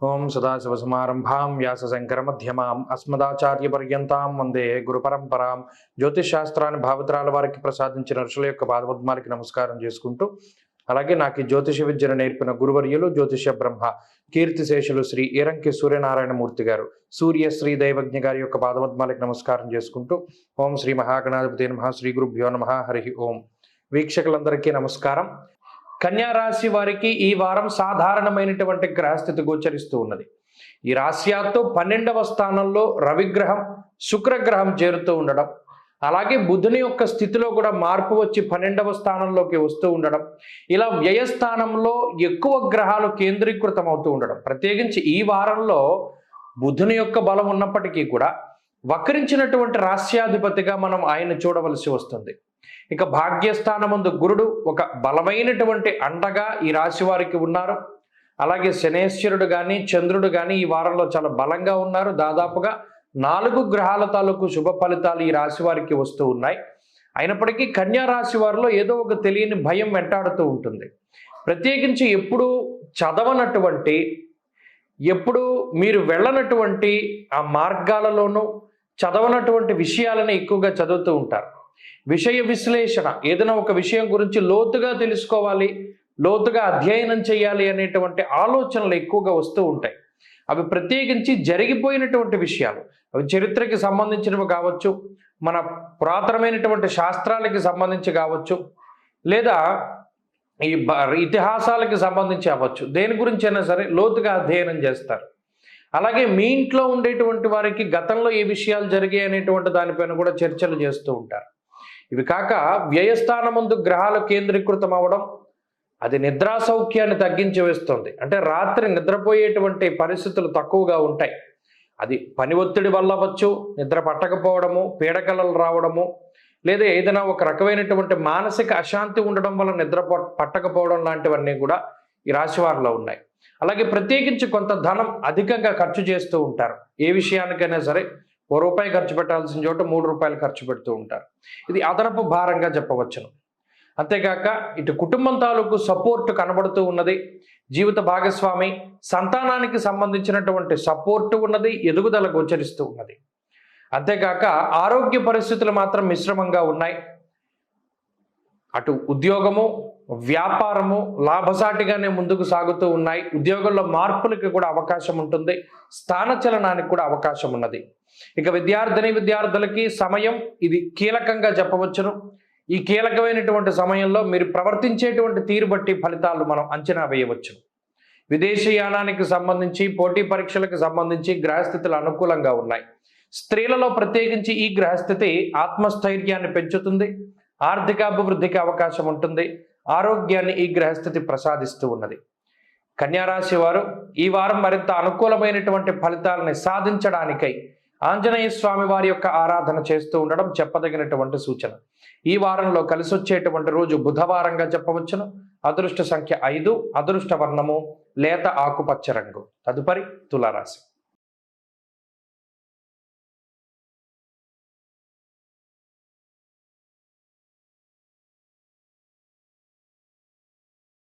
ఓం సదాశివసమారంభాం వ్యాసశంకరమధ్యమాం అస్మదాచార్యపర్యంతాం వందే గురుపరంపరాం. జ్యోతిష్ శాస్త్రాన్ని భావితరాల వారికి ప్రసాదించిన ఋషుల యొక్క పాదపద్మాలకి నమస్కారం చేసుకుంటూ, అలాగే నాకు ఈ జ్యోతిష విద్యను నేర్పిన గురువర్యులు జ్యోతిష బ్రహ్మ కీర్తిశేషులు శ్రీ ఈరంకి సూర్యనారాయణమూర్తి గారు, సూర్య శ్రీ దైవజ్ఞ గారి యొక్క పాదపద్మాలకి నమస్కారం చేసుకుంటూ, ఓం శ్రీ మహాగణాధిపతి నమః, శ్రీ గురుభ్యో నమః, హరి ఓం. వీక్షకులందరికీ నమస్కారం. కన్యా రాశి వారికి ఈ వారం సాధారణమైనటువంటి గ్రహస్థితి గోచరిస్తూ ఉన్నది. ఈ రాశ్యాతో 12వ స్థానంలో రవిగ్రహం, శుక్రగ్రహం చేరుతూ ఉండడం, అలాగే బుధుని యొక్క స్థితిలో కూడా మార్పు వచ్చి 12వ స్థానంలోకి వస్తూ ఉండడం, ఇలా వ్యయస్థానంలో ఎక్కువ గ్రహాలు కేంద్రీకృతం అవుతూ ఉండడం. ప్రత్యేకించి ఈ వారంలో బుధుని యొక్క బలం ఉన్నప్పటికీ కూడా వక్రించినటువంటి రాశ్యాధిపతిగా మనం ఆయన చూడవలసి వస్తుంది. ఇక భాగ్యస్థానమందు గురుడు ఒక బలమైనటువంటి అండగా ఈ రాశి వారికి ఉన్నారు. అలాగే శనేశ్వరుడు కానీ చంద్రుడు కానీ ఈ వారంలో చాలా బలంగా ఉన్నారు. దాదాపుగా 4 గ్రహాల తాలూకు శుభ ఫలితాలు ఈ రాశి వారికి వస్తూ ఉన్నాయి. అయినప్పటికీ కన్యా రాశి వారిలో ఏదో ఒక తెలియని భయం వెంటాడుతూ ఉంటుంది. ప్రత్యేకించి ఎప్పుడు చదవనటువంటి, ఎప్పుడు మీరు వెళ్ళనటువంటి ఆ మార్గాలలోనూ చదవనటువంటి విషయాలను ఎక్కువగా చదువుతూ ఉంటారు. విషయ విశ్లేషణ, ఏదైనా ఒక విషయం గురించి లోతుగా తెలుసుకోవాలి, లోతుగా అధ్యయనం చేయాలి అనేటువంటి ఆలోచనలు ఎక్కువగా వస్తూ ఉంటాయి. అవి ప్రత్యేకించి జరిగిపోయినటువంటి విషయాలు, అవి చరిత్రకి సంబంధించినవి కావచ్చు, మన పురాతనమైనటువంటి శాస్త్రాలకి సంబంధించి కావచ్చు, లేదా ఈ ఇతిహాసాలకి సంబంధించి అవ్వచ్చు. దేని గురించి అయినా సరే లోతుగా అధ్యయనం చేస్తారు. అలాగే మీ ఇంట్లో ఉండేటువంటి వారికి గతంలో ఏ విషయాలు జరిగాయి అనేటువంటి దానిపైన కూడా చర్చలు చేస్తూ ఉంటారు. ఇవి కాక వ్యయస్థానమందు గ్రహాలు కేంద్రీకృతం అవ్వడం, అది నిద్రా సౌఖ్యాన్ని తగ్గించి వేస్తుంది. అంటే రాత్రి నిద్రపోయేటువంటి పరిస్థితులు తక్కువగా ఉంటాయి. అది పని ఒత్తిడి వల్ల అవ్వచ్చు, నిద్ర పట్టకపోవడము, పీడకలలు రావడము, లేదా ఏదైనా ఒక రకమైనటువంటి మానసిక అశాంతి ఉండడం వల్ల నిద్ర పట్టకపోవడం లాంటివన్నీ కూడా ఈ రాశి వారిలో ఉన్నాయి. అలాగే ప్రత్యేకించి కొంత ధనం అధికంగా ఖర్చు చేస్తూ ఉంటారు. ఏ విషయానికైనా సరే ₹1 ఖర్చు పెట్టాల్సిన చోట ₹3 ఖర్చు పెడుతూ ఉంటారు. ఇది అదనపు భారంగా చెప్పవచ్చును. అంతేకాక ఇటు కుటుంబం తాలూకు సపోర్ట్ కనబడుతూ ఉన్నది. జీవిత భాగస్వామి, సంతానానికి సంబంధించినటువంటి సపోర్టు ఉన్నది, ఎదుగుదల గోచరిస్తూ ఉన్నది. అంతేకాక ఆరోగ్య పరిస్థితులు మాత్రం మిశ్రమంగా ఉన్నాయి. అటు ఉద్యోగము, వ్యాపారము లాభసాటిగానే ముందుకు సాగుతూ ఉన్నాయి. ఉద్యోగంలో మార్పులకి కూడా అవకాశం ఉంటుంది. స్థానచలనానికి కూడా అవకాశం ఉన్నది. ఇక విద్యార్థులకి సమయం ఇది కీలకంగా చెప్పవచ్చును. ఈ కీలకమైనటువంటి సమయంలో మీరు ప్రవర్తించేటువంటి తీరు బట్టి ఫలితాలు మనం అంచనా వేయవచ్చు. విదేశీయానానికి సంబంధించి, పోటీ పరీక్షలకు సంబంధించి గ్రహస్థితులు అనుకూలంగా ఉన్నాయి. స్త్రీలలో ప్రత్యేకించి ఈ గ్రహస్థితి ఆత్మస్థైర్యాన్ని పెంచుతుంది, ఆర్థికాభివృద్ధికి అవకాశం ఉంటుంది, ఆరోగ్యాన్ని ఈ గ్రహస్థితి ప్రసాదిస్తూ ఉన్నది. కన్యారాశి వారు ఈ వారం మరింత అనుకూలమైనటువంటి ఫలితాలని సాధించడానికై ఆంజనేయ స్వామి వారి యొక్క ఆరాధన చేస్తూ ఉండడం చెప్పదగినటువంటి సూచన. ఈ వారంలో కలిసి వచ్చేటువంటి రోజు బుధవారంగా చెప్పవచ్చును. అదృష్ట సంఖ్య 5, అదృష్ట వర్ణము లేత ఆకుపచ్చ రంగు. తదుపరి తులారాశి.